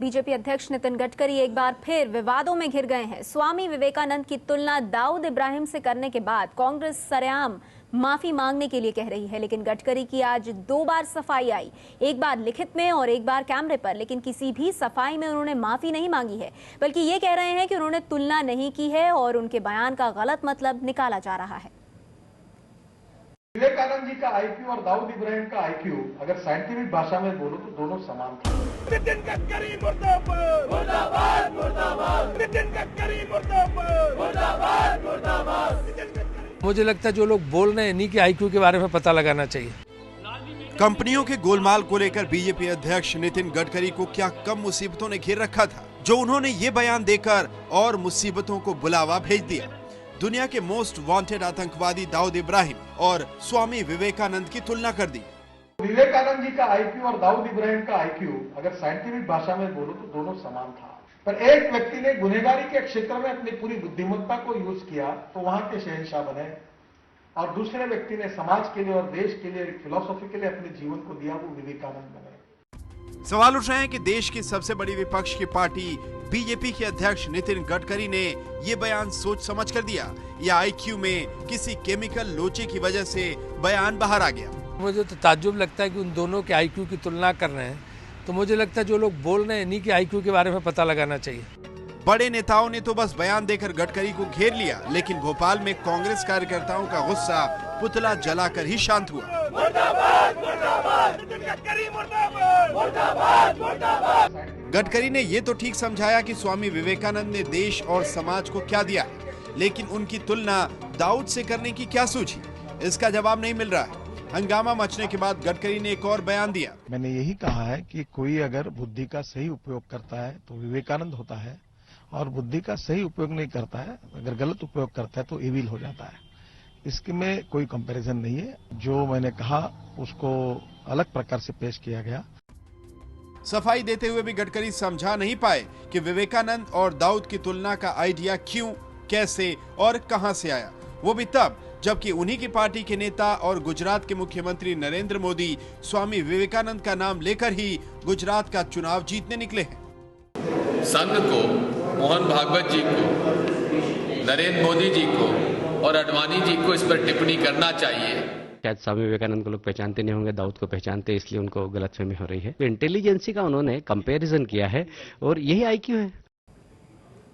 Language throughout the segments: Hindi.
बीजेपी अध्यक्ष नितिन गडकरी एक बार फिर विवादों में घिर गए हैं। स्वामी विवेकानंद की तुलना दाऊद इब्राहिम से करने के बाद कांग्रेस सरेआम माफी मांगने के लिए कह रही है, लेकिन गडकरी की आज 2 बार सफाई आई, एक बार लिखित में और एक बार कैमरे पर, लेकिन किसी भी सफाई में उन्होंने माफी नहीं मांगी है, बल्कि ये कह रहे हैं कि उन्होंने तुलना नहीं की है और उनके बयान का गलत मतलब निकाला जा रहा है। विवेकानंद जी का आईक्यू और दाऊद इब्राहिम का आईक्यू अगर साइंटिफिक भाषा में बोलो तो दोनों समान थे। नितिन गडकरी मुर्दाबाद, मुर्दाबाद, मुर्दाबाद। नितिन गडकरी मुर्दाबाद, मुर्दाबाद, मुर्दाबाद। मुझे लगता है जो लोग बोल रहे हैं इन्हीं के आईक्यू के बारे में पता लगाना चाहिए। कंपनियों के गोलमाल को लेकर बीजेपी अध्यक्ष नितिन गडकरी को क्या कम मुसीबतों ने घेर रखा था, जो उन्होंने ये बयान देकर और मुसीबतों को बुलावा भेज दिया। दुनिया के मोस्ट वांटेड आतंकवादी दाऊद इब्राहिम और स्वामी विवेकानंद की तुलना कर दी। विवेकानंद जी का आईक्यू और दाऊद इब्राहिम का आईक्यू अगर साइंटिफिक भाषा में बोलो तो दोनों समान था, पर एक व्यक्ति ने गुनहगारी के क्षेत्र में अपनी पूरी बुद्धिमत्ता को यूज किया तो वहां के शहंशाह बने, और दूसरे व्यक्ति ने समाज के लिए और देश के लिए, फिलॉसफी के लिए अपने जीवन को दिया, वो विवेकानंद बने। सवाल उठ रहे हैं कि देश की सबसे बड़ी विपक्ष की पार्टी बीजेपी के अध्यक्ष नितिन गडकरी ने ये बयान सोच समझ कर दिया या आईक्यू में किसी केमिकल लोचे की वजह से बयान बाहर आ गया। मुझे तो ताज्जुब लगता है कि उन दोनों के आईक्यू की तुलना कर रहे हैं, तो मुझे लगता है जो लोग बोल रहे हैं इन्हीं के आईक्यू के बारे में पता लगाना चाहिए। बड़े नेताओं ने तो बस बयान देकर गडकरी को घेर लिया, लेकिन भोपाल में कांग्रेस कार्यकर्ताओं का गुस्सा पुतला जलाकर ही शांत हुआ। गडकरी ने ये तो ठीक समझाया कि स्वामी विवेकानंद ने देश और समाज को क्या दिया है, लेकिन उनकी तुलना दाऊद से करने की क्या सूझी, इसका जवाब नहीं मिल रहा है। हंगामा मचने के बाद गडकरी ने एक और बयान दिया। मैंने यही कहा है कि कोई अगर बुद्धि का सही उपयोग करता है तो विवेकानंद होता है, और बुद्धि का सही उपयोग नहीं करता है, अगर गलत उपयोग करता है तो इविल हो जाता है। इसके में कोई कंपैरिजन नहीं है। जो मैंने कहा उसको अलग प्रकार से पेश किया गया। सफाई देते हुए भी गडकरी समझा नहीं पाए कि विवेकानंद और दाऊद की तुलना का आइडिया क्यों, कैसे और कहां से आया, वो भी तब जबकि उन्हीं की पार्टी के नेता और गुजरात के मुख्यमंत्री नरेंद्र मोदी स्वामी विवेकानंद का नाम लेकर ही गुजरात का चुनाव जीतने निकले हैं। संघ को, मोहन भागवत जी को, नरेंद्र मोदी जी को और आडवाणी जी को इस पर टिप्पणी करना चाहिए। शायद स्वामी विवेकानंद को लोग पहचानते नहीं होंगे, दाऊद को पहचानते, इसलिए उनको गलतफहमी हो रही है। तो इंटेलिजेंसी का उन्होंने कंपैरिजन किया है और यही आईक्यू है।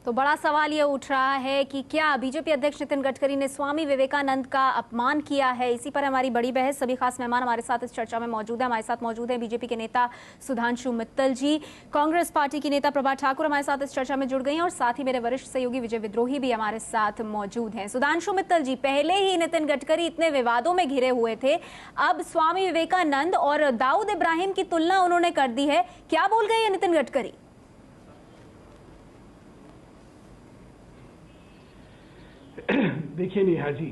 तो बड़ा सवाल ये उठ रहा है कि क्या बीजेपी अध्यक्ष नितिन गडकरी ने स्वामी विवेकानंद का अपमान किया है। इसी पर हमारी बड़ी बहस। सभी खास मेहमान हमारे साथ इस चर्चा में मौजूद है। हमारे साथ मौजूद है बीजेपी के नेता सुधांशु मित्तल जी, कांग्रेस पार्टी की नेता प्रभा ठाकुर हमारे साथ इस चर्चा में जुड़ गई हैं, और साथ ही मेरे वरिष्ठ सहयोगी विजय विद्रोही भी हमारे साथ मौजूद हैं। सुधांशु मित्तल जी, पहले ही नितिन गडकरी इतने विवादों में घिरे हुए थे, अब स्वामी विवेकानंद और दाऊद इब्राहिम की तुलना उन्होंने कर दी है, क्या बोल गए नितिन गडकरी? देखिए नेहा जी,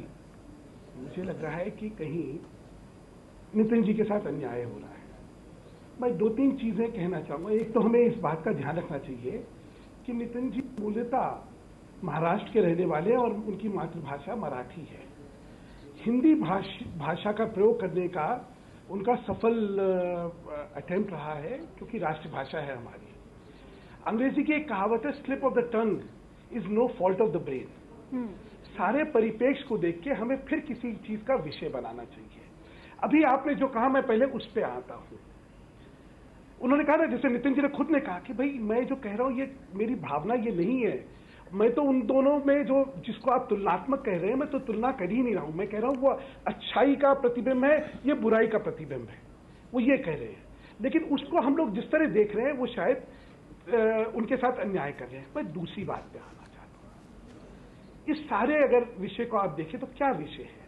मुझे लग रहा है कि कहीं नितिन जी के साथ अन्याय हो रहा है। मैं 2-3 चीजें कहना चाहूंगा। एक तो हमें इस बात का ध्यान रखना चाहिए कि नितिन जी मूलतः महाराष्ट्र के रहने वाले और उनकी मातृभाषा मराठी है। हिंदी भाषा का प्रयोग करने का उनका सफल अटेम्प्ट रहा है, क्योंकि राष्ट्रभाषा है हमारी। अंग्रेजी की एक कहावत है, slip of the tongue is no fault of the brain. सारे परिपेक्ष को देख के हमें फिर किसी चीज का विषय बनाना चाहिए। अभी आपने जो कहा, मैं पहले उस पे आता हूं। उन्होंने कहा ना, जैसे नितिन जी ने खुद ने कहा कि भाई मैं जो कह रहा हूं ये मेरी भावना ये नहीं है। मैं तो उन दोनों में जो जिसको आप तुलनात्मक कह रहे हैं, मैं तो तुलना कर ही नहीं रहा हूं। मैं कह रहा हूं वो अच्छाई का प्रतिबिंब है, ये बुराई का प्रतिबिंब है, वो ये कह रहे हैं। लेकिन उसको हम लोग जिस तरह देख रहे हैं वो शायद उनके साथ अन्याय कर रहे हैं। मैं दूसरी बात पे आना चाहता हूं। इस सारे अगर विषय को आप देखें तो क्या विषय है?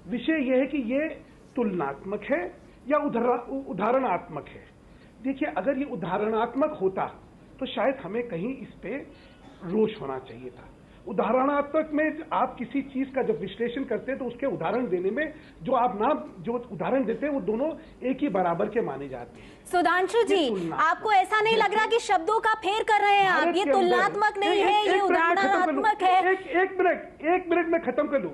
विषय यह है कि ये तुलनात्मक है या उदाहरणात्मक है। देखिए, अगर ये उदाहरणात्मक होता तो शायद हमें कहीं इस पे रोष होना चाहिए था। उदाहरणात्मक में आप किसी चीज का जब विश्लेषण करते हैं तो उसके उदाहरण देने में जो उदाहरण देते हैं वो दोनों एक ही बराबर के माने जाते हैं। सुधांशु जी, आपको ऐसा नहीं लग रहा कि शब्दों का फेर कर रहे हैं आप? ये तुलनात्मक नहीं है, ये उदाहरणात्मक है। एक मिनट में खत्म कर लूं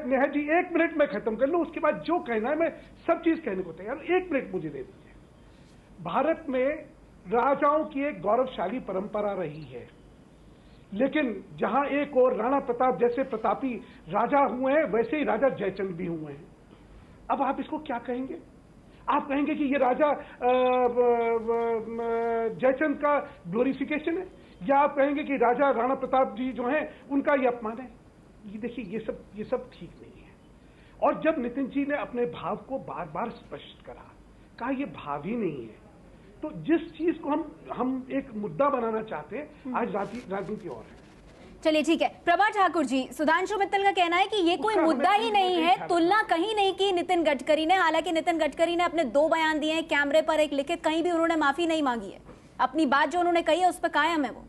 नेहा जी, 1 मिनट में खत्म कर लूं। उसके बाद जो कहना है मैं सब चीज कहने को तैयार हूं। 1 मिनट मुझे दे दीजिए। भारत में राजाओं की एक गौरवशाली परंपरा रही है, लेकिन जहां एक और राणा प्रताप जैसे प्रतापी राजा हुए हैं, वैसे ही राजा जयचंद भी हुए हैं। अब आप इसको क्या कहेंगे? आप कहेंगे कि ये राजा जयचंद का ग्लोरिफिकेशन है, या आप कहेंगे कि राजा राणा प्रताप जी जो हैं उनका ये अपमान है? ये देखिए, ये सब ठीक नहीं है। और जब नितिन जी ने अपने भाव को बार बार स्पष्ट कहा ये भाव ही नहीं है, तो जिस चीज को हम एक मुद्दा बनाना चाहते हैं, आज राजनीति और है। चलिए ठीक है, प्रभा ठाकुर जी, सुधांशु मित्तल का कहना है कि ये कोई मुद्दा ही नहीं है, तुलना कहीं नहीं की नितिन गडकरी ने। हालांकि नितिन गडकरी ने अपने 2 बयान दिए हैं कैमरे पर, एक लिखित, कहीं भी उन्होंने माफी नहीं मांगी है। अपनी बात जो उन्होंने कही है उस पर कायम है वो।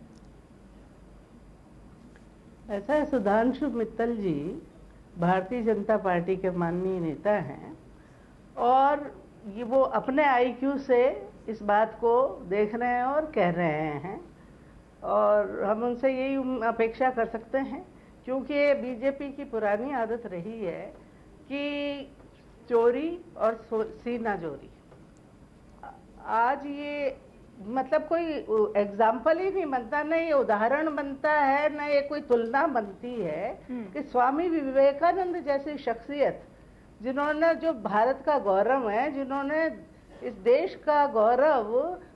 ऐसा है, सुधांशु मित्तल जी भारतीय जनता पार्टी के माननीय नेता हैं और ये वो अपने आईक्यू से इस बात को देख रहे हैं और कह रहे हैं, और हम उनसे यही अपेक्षा कर सकते हैं, क्योंकि बीजेपी की पुरानी आदत रही है कि चोरी और सीना चोरी। आज ये मतलब कोई एग्जाम्पल ही नहीं बनता, न ये उदाहरण बनता है, न ये कोई तुलना बनती है कि स्वामी विवेकानंद जैसी शख्सियत, जिन्होंने, जो भारत का गौरव है, जिन्होंने इस देश का गौरव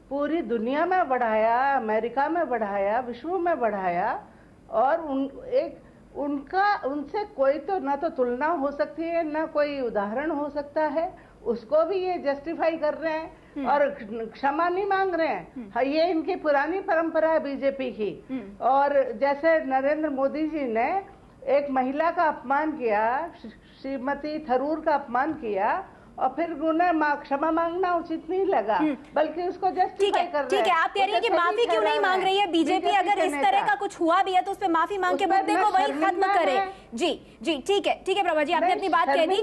पूरी दुनिया में बढ़ाया, अमेरिका में बढ़ाया, विश्व में बढ़ाया, और उनसे कोई तो ना तो तुलना हो सकती है, ना कोई उदाहरण हो सकता है, उसको भी ये जस्टिफाई कर रहे हैं और क्षमा नहीं मांग रहे हैं। ये इनकी पुरानी परंपरा है बीजेपी की। और जैसे नरेंद्र मोदी जी ने एक महिला का अपमान किया, श्रीमती थरूर का अपमान किया, और फिर उन्हें क्षमा मांगना उचित नहीं लगा, बल्कि उसको जस्टिफाई कर रहे हैं। ठीक है, आप कह रही है कि माफी क्यों नहीं मांग रही है बीजेपी? अगर इस तरह का कुछ हुआ भी है तो उस पर माफी मांग के मुद्दे को वही खत्म करे। जी ठीक है प्रभा जी, आपने अपनी बात कह दी,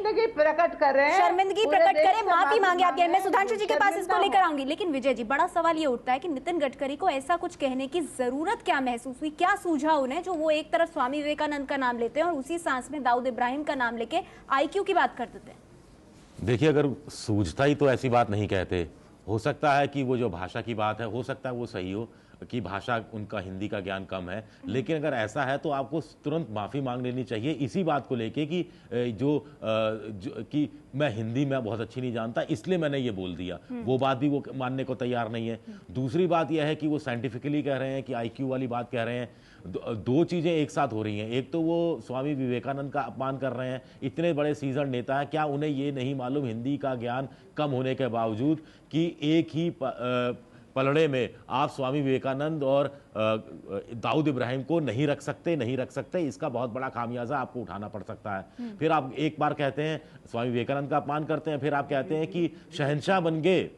शर्मिंदगी प्रकट करें, माफी मांगे आप। मैं सुधांशु जी के पास इसको लेकर आऊंगी, लेकिन विजय जी, बड़ा सवाल ये उठता है कि नितिन गडकरी को ऐसा कुछ कहने की जरूरत क्या महसूस हुई, क्या सूझा उन्हें, जो वो एक तरफ स्वामी विवेकानंद का नाम लेते हैं और उसी सांस में दाऊद इब्राहिम का नाम लेके आईक्यू की बात कर देते हैं? देखिए, अगर सूझता ही तो ऐसी बात नहीं कहते। हो सकता है कि वो जो भाषा की बात है, हो सकता है वो सही हो कि भाषा, उनका हिंदी का ज्ञान कम है, लेकिन अगर ऐसा है तो आपको तुरंत माफ़ी मांग लेनी चाहिए इसी बात को लेके कि कि मैं हिंदी में बहुत अच्छी नहीं जानता, इसलिए मैंने ये बोल दिया। वो बात भी वो मानने को तैयार नहीं है। दूसरी बात यह है कि वो साइंटिफिकली कह रहे हैं कि आईक्यू वाली बात कह रहे हैं। दो चीज़ें एक साथ हो रही हैं। एक तो वो स्वामी विवेकानंद का अपमान कर रहे हैं, इतने बड़े सीजन नेता हैं, क्या उन्हें ये नहीं मालूम हिंदी का ज्ञान कम होने के बावजूद कि एक ही पलड़े में आप स्वामी विवेकानंद और दाऊद इब्राहिम को नहीं रख सकते। इसका बहुत बड़ा खामियाजा आपको उठाना पड़ सकता है। फिर आप एक बार कहते हैं स्वामी विवेकानंद का अपमान करते हैं, फिर आप कहते हैं कि शहंशाह बन गए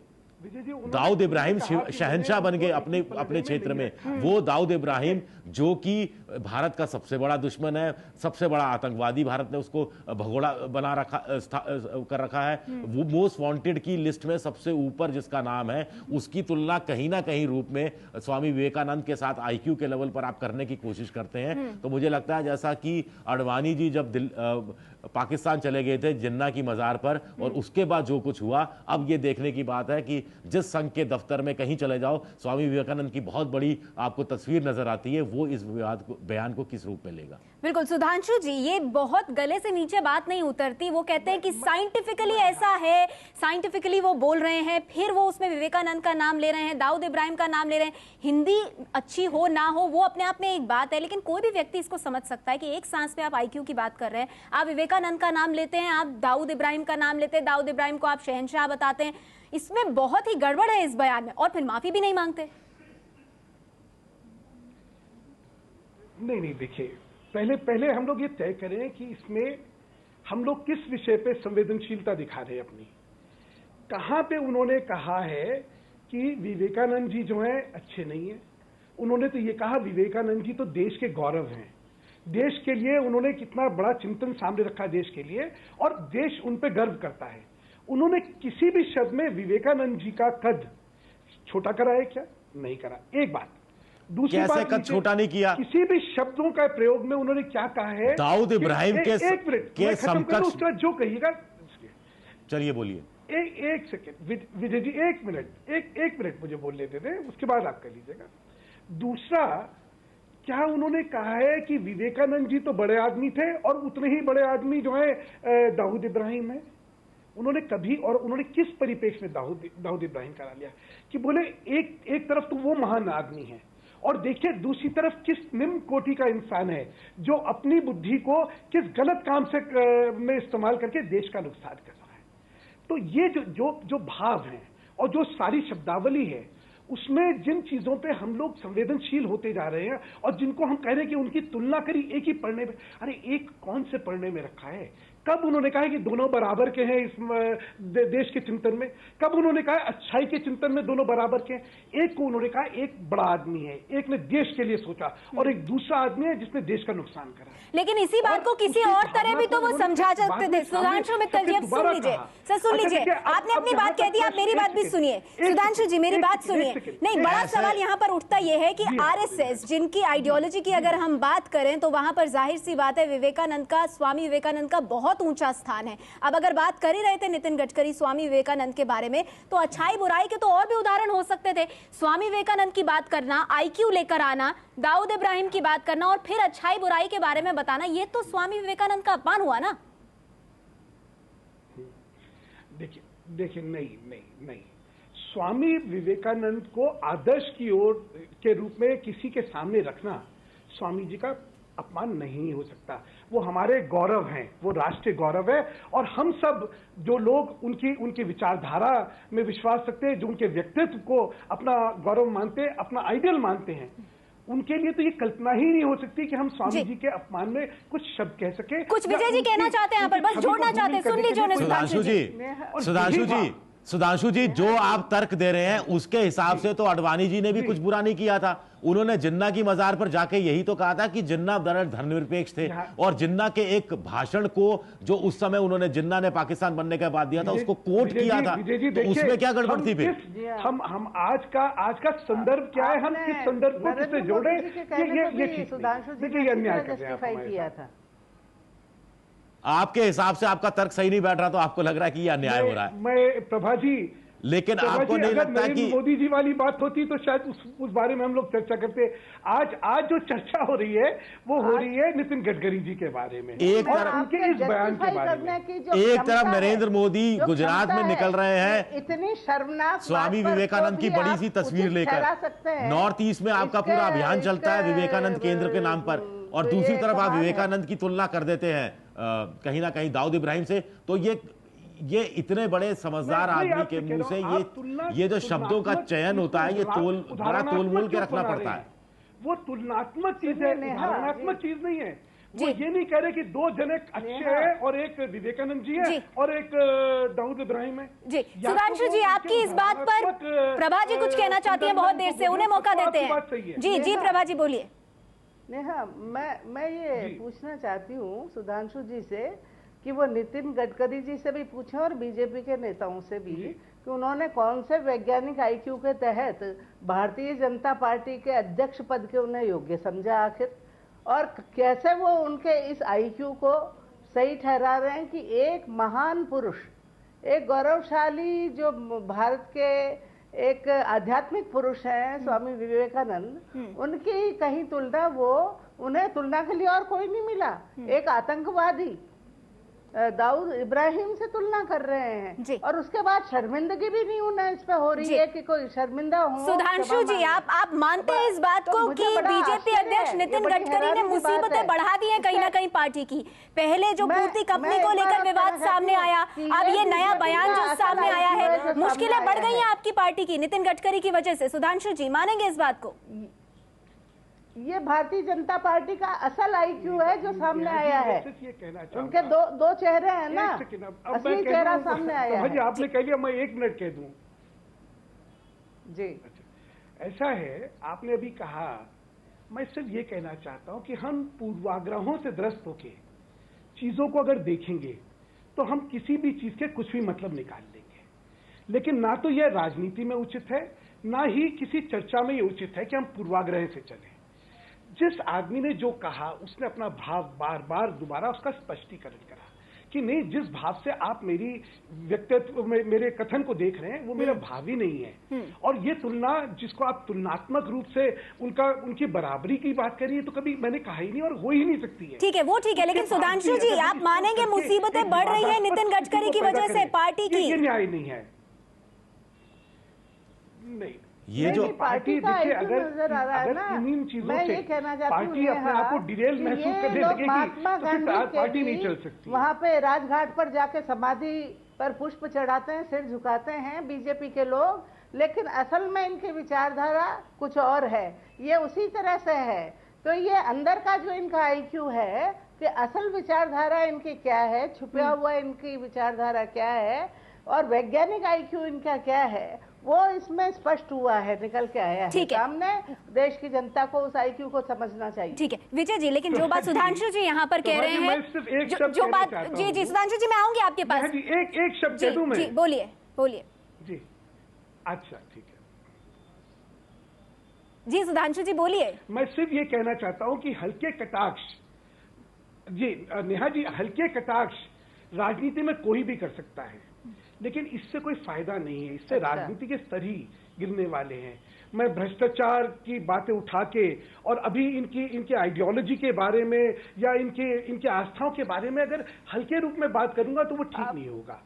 दाऊद इब्राहिम, शहंशाह बन गए अपने क्षेत्र में। वो दाऊद इब्राहिम जो कि भारत का सबसे बड़ा दुश्मन है, सबसे बड़ा आतंकवादी, भारत ने उसको भगोड़ा बना कर रखा है, वो मोस्ट वांटेड की लिस्ट में सबसे ऊपर जिसका नाम है, उसकी तुलना कहीं ना कहीं रूप में स्वामी विवेकानंद के साथ आईक्यू के लेवल पर आप करने की कोशिश करते हैं। तो मुझे लगता है जैसा कि अडवाणी जी जब पाकिस्तान चले गए थे जिन्ना की मजार पर, और उसके बाद जो कुछ हुआ, अब ये देखने की बात है कि जिस संघ के दफ्तर में कहीं चले जाओ, स्वामी विवेकानंद की बहुत बड़ी आपको तस्वीर नजर आती है, वो इस बयान को किस रूप में लेगा। बिल्कुल सुधांशु जी, ये बहुत गले से नीचे बात नहीं उतरती। वो कहते हैं कि साइंटिफिकली ऐसा है, साइंटिफिकली वो बोल रहे हैं, फिर वो उसमें विवेकानंद का नाम ले रहे हैं, दाऊद इब्राहिम का नाम ले रहे हैं। हिंदी अच्छी हो ना हो वो अपने आप में एक बात है, लेकिन कोई भी व्यक्ति इसको समझ सकता है कि एक सांस में आप आईक्यू की बात कर रहे हैं, आप विवेकानंद का नाम लेते हैं, आप दाऊद इब्राहिम का नाम लेते हैं, दाऊद इब्राहिम को आप शहंशाह बताते हैं। इसमें बहुत ही गड़बड़ है इस बयान में, और फिर माफी भी नहीं मांगते। नहीं, देखिए, पहले हम लोग ये तय करें कि इसमें हम लोग किस विषय पे संवेदनशीलता दिखा रहे हैं अपनी। कहां पे उन्होंने कहा है कि विवेकानंद जी जो हैं अच्छे नहीं है। उन्होंने तो ये कहा विवेकानंद जी तो देश के गौरव हैं, देश के लिए उन्होंने कितना बड़ा चिंतन सामने रखा देश के लिए, और देश उन पे गर्व करता है। उन्होंने किसी भी शब्द में विवेकानंद जी का कद छोटा करा है क्या? नहीं करा। एक बात। दूसरी बात, कद छोटा नहीं किया। किसी भी शब्दों का प्रयोग में उन्होंने क्या कहा है? दाऊद इब्राहिम के समकक्ष, उसका जो कहिएगा। चलिए बोलिए। एक सेकेंड विजय जी, एक मिनट मुझे बोल लेते थे, उसके बाद आप कर लीजिएगा। दूसरा, क्या उन्होंने कहा है कि विवेकानंद जी तो बड़े आदमी थे और उतने ही बड़े आदमी जो है दाऊद इब्राहिम है? उन्होंने कभी, और उन्होंने किस परिपेक्ष में दाऊद इब्राहिम करा लिया कि बोले एक तरफ तो वो महान आदमी है और देखिए दूसरी तरफ किस निम्न कोटि का इंसान है जो अपनी बुद्धि को किस गलत काम से में इस्तेमाल करके देश का नुकसान कर रहा है। तो ये जो भाव है और जो सारी शब्दावली है, उसमें जिन चीजों पे हम लोग संवेदनशील होते जा रहे हैं और जिनको हम कह रहे हैं कि उनकी तुलना करी एक ही पढ़ने में, अरे एक कौन से पढ़ने में रखा है? कब उन्होंने कहा है कि दोनों बराबर के हैं इस देश के चिंतन में? कब उन्होंने कहा अच्छाई के चिंतन में दोनों बराबर के हैं? एक को उन्होंने कहा एक बड़ा आदमी है, एक ने देश के लिए सोचा और एक दूसरा आदमी है जिसने देश का नुकसान करा। लेकिन इसी बात को किसी और तरह भी तो वो समझा सकते थे। सुधांशु मित्तल जी, अब सुन लीजिए सर, सुन लीजिए, आपने अपनी बात कह दी, आप मेरी बात भी सुनिए। सुधांशु जी, मेरी बात सुनिए। नहीं, बड़ा सवाल यहाँ पर उठता यह है कि आरएसएस जिनकी आइडियोलॉजी की अगर हम बात करें तो वहां पर जाहिर सी बात है विवेकानंद का, स्वामी विवेकानंद का बहुत ऊंचा स्थान है। अब अगर बात कर ही रहे थे नितिन गडकरी स्वामी विवेकानंद के बारे में, तो अच्छाई बुराई के तो और भी उदाहरण हो सकते थे। स्वामी विवेकानंद की बात करना, आईक्यू लेकर आना, दाऊद इब्राहिम की बात करना और फिर अच्छाई बुराई के बारे में बताना, ये तो स्वामी विवेकानंद का अपमान हुआ ना। देखिए नहीं, स्वामी विवेकानंद को आदर्श की ओर के रूप में किसी के सामने रखना स्वामी जी का अपमान नहीं हो सकता। वो हमारे गौरव हैं, वो राष्ट्रीय गौरव है और हम सब जो लोग उनकी विचारधारा में विश्वास रखते हैं, जो उनके व्यक्तित्व को अपना गौरव मानते हैं, अपना आइडियल मानते हैं, उनके लिए तो ये कल्पना ही नहीं हो सकती कि हम स्वामी जी के अपमान में कुछ शब्द कह सके। कुछ विजय जी कहना चाहते हैं यहाँ पर, बस जोड़ना चाहते हैं, सुन लीजिए सुधांशु जी, जो आप तर्क दे रहे हैं उसके हिसाब से तो अडवाणी जी ने भी कुछ बुरा नहीं किया था। उन्होंने जिन्ना की मजार पर जाके यही तो कहा था कि जिन्ना धर्मनिरपेक्ष थे और जिन्ना के एक भाषण को जो उस समय उन्होंने, जिन्ना ने पाकिस्तान बनने के बाद दिया था, उसको कोट किया था, तो उसमें क्या गड़बड़ थी फिर? हम आज का संदर्भ क्या है, हम किस संदर्भ को किससे जोड़े, ये सुधांशु जी ने जस्टिफाई किया था। आपके हिसाब से आपका तर्क सही नहीं बैठ रहा तो आपको लग रहा है कि ये अन्याय हो रहा है। मैं प्रभा जी, लेकिन आपको नहीं लगता कि मोदी जी वाली बात होती तो शायद उस बारे में हम लोग चर्चा करते। आज जो चर्चा हो रही है वो हो रही है नितिन गडकरी जी के बारे में, एक तरफ उनके इस बयान के बारे में। एक तरफ नरेंद्र मोदी गुजरात में निकल रहे हैं इतनी शर्मनाक स्वामी विवेकानंद की बड़ी सी तस्वीर लेकर, नॉर्थ ईस्ट में आपका पूरा अभियान चलता है विवेकानंद केंद्र के नाम पर, और दूसरी तरफ आप विवेकानंद की तुलना कर देते हैं कहीं ना कहीं दाऊद इब्राहिम से। तो ये इतने बड़े समझदार आदमी के मुंह से ये जो शब्दों का चयन होता है, ये बड़ा तोलमोल के रखना पड़ता है। वो तुलनात्मक चीज है, उदाहरणात्मक चीज नहीं है। वो ये नहीं कह रहे कि दो जने अच्छे हैं और एक विवेकानंद जी है और एक दाऊद इब्राहिम है। जी सुधांशु जी, आपकी इस बात पर प्रभा जी कुछ कहना चाहती है बहुत देर से, उन्हें मौका देते हैं। जी प्रभा जी बोलिए। नेहा, मैं ये पूछना चाहती हूँ सुधांशु जी से कि वो नितिन गडकरी जी से भी पूछें और बीजेपी के नेताओं से भी कि उन्होंने कौन से वैज्ञानिक आईक्यू के तहत भारतीय जनता पार्टी के अध्यक्ष पद के उन्हें योग्य समझा आखिर, और कैसे वो उनके इस आईक्यू को सही ठहरा रहे हैं कि एक महान पुरुष, एक गौरवशाली जो भारत के एक आध्यात्मिक पुरुष हैं स्वामी विवेकानंद, उनकी कहीं तुलना, वो उन्हें तुलना के लिए और कोई नहीं मिला। एक आतंकवादी दाऊद इब्राहिम से तुलना कर रहे हैं और उसके बाद शर्मिंदगी भी नहीं उन्हें इस पे हो रही है कि कोई शर्मिंदा हो। सुधांशु जी, आप मानते हैं इस बात को कि बीजेपी अध्यक्ष नितिन गडकरी ने मुसीबतें बढ़ा दी हैं कहीं ना कहीं पार्टी की? पहले जो पूर्ति कंपनी को लेकर विवाद सामने आया, अब ये नया बयान जो सामने आया है, मुश्किलें बढ़ गई हैं आपकी पार्टी की नितिन गडकरी की वजह से। सुधांशु जी, मानेंगे इस बात को? ये भारतीय जनता पार्टी का असल आईक्यू है जो सामने आया है। उनके दो चेहरे हैं ना, असली चेहरा सामने आया है। आपने कह लिया, मैं 1 मिनट कह दूं जी। ऐसा है, आपने अभी कहा, मैं सिर्फ ये कहना चाहता हूं कि हम पूर्वाग्रहों से ग्रस्त होके चीजों को अगर देखेंगे तो हम किसी भी चीज के कुछ भी मतलब निकाल लेंगे, लेकिन ना तो यह राजनीति में उचित है, ना ही किसी चर्चा में ये उचित है कि हम पूर्वाग्रह से चलें। जिस आदमी ने जो कहा उसने अपना भाव बार बार दोबारा उसका स्पष्टीकरण करा कि नहीं, जिस भाव से आप मेरी व्यक्तित्व मेरे कथन को देख रहे हैं वो मेरा भाव ही नहीं है। और ये तुलना जिसको आप तुलनात्मक रूप से उनकी बराबरी की बात करिए तो कभी मैंने कहा ही नहीं और हो ही नहीं सकती है। ठीक है, वो ठीक है, लेकिन सुधांशु जी आप मानेंगे मुसीबतें बढ़ रही है नितिन गडकरी की वजह से पार्टी की? ये न्याय नहीं है। नहीं, ये जो पार्टी का देखिए, आईक्यू नजर आ रहा है ना, इन चीजों मैं से ये कहना चाहती हूँ पार्टी अपने आप को डिरेल महसूस करने लगेगी महात्मा तो फिर गांधी पार्टी नहीं चल सकती। वहाँ पे राजघाट पर जाके समाधि पर पुष्प चढ़ाते हैं, सिर झुकाते हैं बीजेपी के लोग, लेकिन असल में इनकी विचारधारा कुछ और है। ये उसी तरह से है। तो ये अंदर का जो इनका आईक्यू है कि असल विचारधारा इनकी क्या है, छुपा हुआ इनकी विचारधारा क्या है और वैज्ञानिक आईक्यू इनका क्या है, वो इसमें स्पष्ट हुआ है, निकल के आया है सामने। देश की जनता को उस आईक्यू को समझना चाहिए। ठीक है विजय जी, लेकिन जो बात सुधांशु जी यहाँ पर कह रहे हैं, जो बात जी सुधांशु जी मैं आऊंगी आपके पास। एक शब्द कह दूं मैं? बोलिए बोलिए जी। अच्छा ठीक है जी, सुधांशु जी बोलिए। मैं सिर्फ ये कहना चाहता हूं कि हल्के कटाक्ष, जी नेहा जी, हल्के कटाक्ष राजनीति में कोई भी कर सकता है, लेकिन इससे कोई फायदा नहीं है। इससे राजनीति के स्तर ही गिरने वाले हैं। मैं भ्रष्टाचार की बातें उठा के और अभी इनकी आइडियोलॉजी के बारे में या इनके आस्थाओं के बारे में अगर हल्के रूप में बात करूंगा तो वो ठीक नहीं होगा।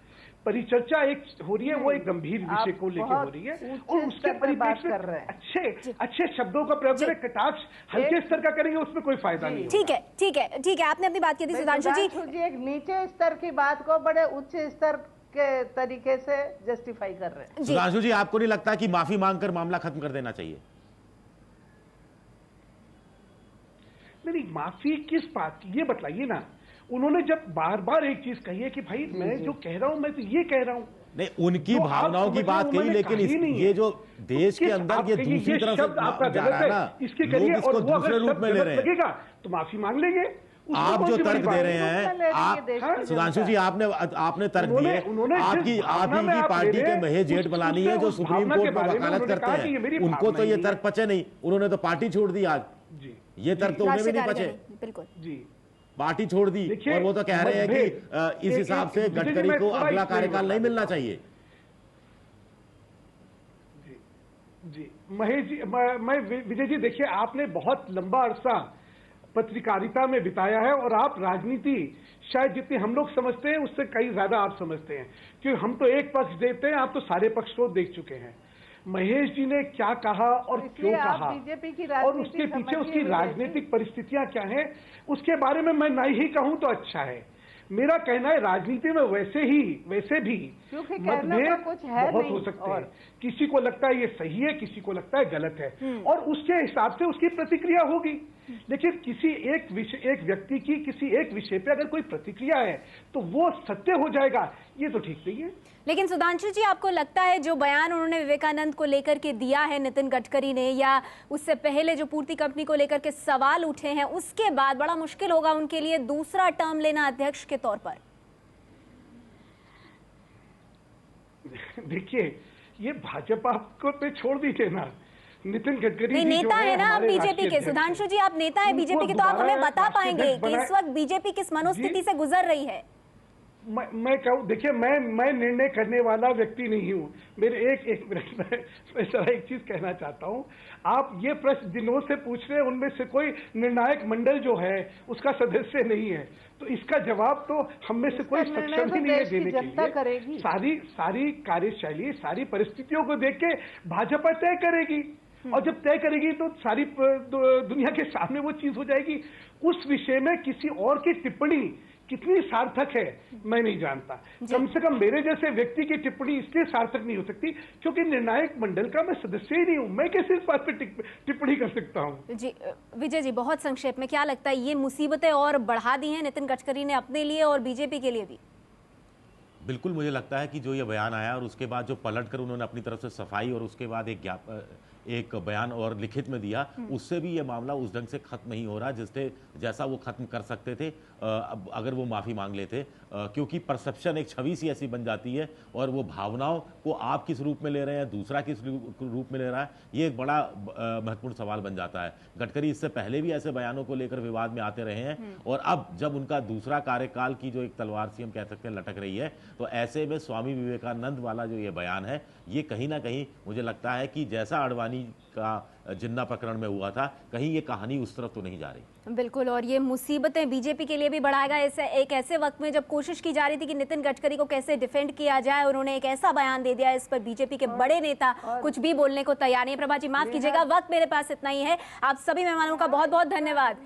परिचर्चा एक हो रही है, वो एक गंभीर विषय को लेकर हो रही है और उसके परिप्रेक्ष्य में अच्छे शब्दों का प्रयोग करें। कटाक्ष हल्के स्तर का करेंगे उसमें कोई फायदा नहीं। ठीक है ठीक है ठीक है, आपने अपनी बात की थी सुधांशु जी। एक नीचे स्तर की बात को बड़े उच्च स्तर के तरीके से जस्टिफाई कर रहे हैं। सुधांशु जी, आपको नहीं लगता कि माफी मांगकर मामला खत्म कर देना चाहिए? नहीं, माफी किस बात की ये बताइए ना। उन्होंने जब बार बार एक चीज कही है कि भाई मैं जो कह रहा हूं मैं तो ये कह रहा हूं। नहीं, उनकी भावनाओं की बात कही, लेकिन ये जो देश के अंदर ये दूसरी तरफ से जा रहा है ना, लोग इसको दूसरे रूप में ले रहे हैं, तो माफी मांग लेंगे। आप जो तर्क दे रहे हैं, आप सुधांशु जी आपने तर्क दिए, आपकी पार्टी के महेश जेठमलानी है जो सुप्रीम कोर्ट में वकालत करते हैं, उनको तो ये तर्क पचे नहीं, उन्होंने तो पार्टी छोड़ दी आज। ये तर्क तो उन्हें भी नहीं पचे। बिल्कुल जी, पार्टी छोड़ दी और वो तो कह रहे हैं कि इस हिसाब से गडकरी को अगला कार्यकाल नहीं मिलना चाहिए। जी महेश जी, मैं विजय जी, देखिए आपने बहुत लंबा अरसा पत्रकारिता में बिताया है और आप राजनीति शायद जितनी हम लोग समझते हैं उससे कई ज्यादा आप समझते हैं, क्योंकि हम तो एक पक्ष देते हैं, आप तो सारे पक्ष को देख चुके हैं। महेश जी ने क्या कहा और क्यों कहा बीजेपी की और उसके पीछे उसकी राजनीतिक परिस्थितियां क्या हैं, उसके बारे में मैं नहीं ही कहूं तो अच्छा है। मेरा कहना है राजनीति में वैसे भी मतभेद बहुत हो सकते हैं। किसी को लगता है ये सही है, किसी को लगता है गलत है और उसके हिसाब से उसकी प्रतिक्रिया होगी। लेकिन किसी एक व्यक्ति की किसी एक विषय पे अगर कोई प्रतिक्रिया है तो वो सत्य हो जाएगा, ये तो ठीक नहीं है। लेकिन सुधांशु जी, आपको लगता है जो बयान उन्होंने विवेकानंद को लेकर के दिया है नितिन गडकरी ने, या उससे पहले जो पूर्ति कंपनी को लेकर के सवाल उठे हैं, उसके बाद बड़ा मुश्किल होगा उनके लिए दूसरा टर्म लेना अध्यक्ष के तौर पर? देखिए, ये भाजपा को पे छोड़ दीजिए ना, नितिन गडकरी नेता है ना आप बीजेपी के। सुधांशु जी, आप नेता है बीजेपी के, तो आप हमें बता पाएंगे कि इस वक्त बीजेपी किस मनोस्थिति से गुजर रही है? मैं कहूँ, देखिए मैं निर्णय करने वाला व्यक्ति नहीं हूँ। मेरे एक मिनट में मैं जरा एक चीज कहना चाहता हूँ। आप ये प्रश्न जिनों से पूछ रहे हैं उनमें से कोई निर्णायक मंडल जो है उसका सदस्य नहीं है, तो इसका जवाब तो हम में से कोई सक्षम ही नहीं है देने के लिए। सारी कार्यशैली, सारी परिस्थितियों को देख के भाजपा तय करेगी और जब तय करेगी तो सारी दुनिया के सामने वो चीज हो जाएगी। उस विषय में किसी और की टिप्पणी कितनी सार्थक है मैं नहीं जानता। कम से कम मेरे जैसे व्यक्ति की टिप्पणी इसलिए सार्थक नहीं हो सकती क्योंकि निर्णायक मंडल का मैं सदस्य ही नहीं हूं। मैं कैसे इस बात पर टिप्पणी कर सकता हूं? जी विजय जी, बहुत संक्षेप में क्या लगता है, ये मुसीबतें और बढ़ा दी हैं नितिन गडकरी ने अपने लिए और बीजेपी के लिए भी? बिल्कुल, मुझे लगता है कि जो ये बयान आया और उसके बाद जो पलट कर उन्होंने अपनी तरफ से सफाई और उसके बाद एक बयान और लिखित में दिया, उससे भी ये मामला उस ढंग से खत्म नहीं हो रहा जिससे जैसा वो खत्म कर सकते थे अगर वो माफी मांग लेते, क्योंकि परसेप्शन एक छवि सी ऐसी बन जाती है और वो भावनाओं को आप किस रूप में ले रहे हैं, दूसरा किस रूप में ले रहा है, ये एक बड़ा महत्वपूर्ण सवाल बन जाता है। गडकरी इससे पहले भी ऐसे बयानों को लेकर विवाद में आते रहे हैं और अब जब उनका दूसरा कार्यकाल की जो एक तलवार सी हम कह सकते हैं लटक रही है, तो ऐसे में स्वामी विवेकानंद वाला जो ये बयान है, ये कहीं ना कहीं मुझे लगता है कि जैसा आडवाणी का जिन्ना प्रकरण में हुआ था, कहीं ये कहानी उस तरफ तो नहीं जा रही। बिल्कुल, और ये मुसीबतें बीजेपी के लिए भी बढ़ाएगा एक ऐसे वक्त में जब कोशिश की जा रही थी कि नितिन गडकरी को कैसे डिफेंड किया जाए, उन्होंने एक ऐसा बयान दे दिया इस पर बीजेपी के बड़े नेता कुछ भी बोलने को तैयार नहीं है। प्रभा जी माफ कीजिएगा, वक्त मेरे पास इतना ही है। आप सभी मेहमानों का बहुत बहुत धन्यवाद।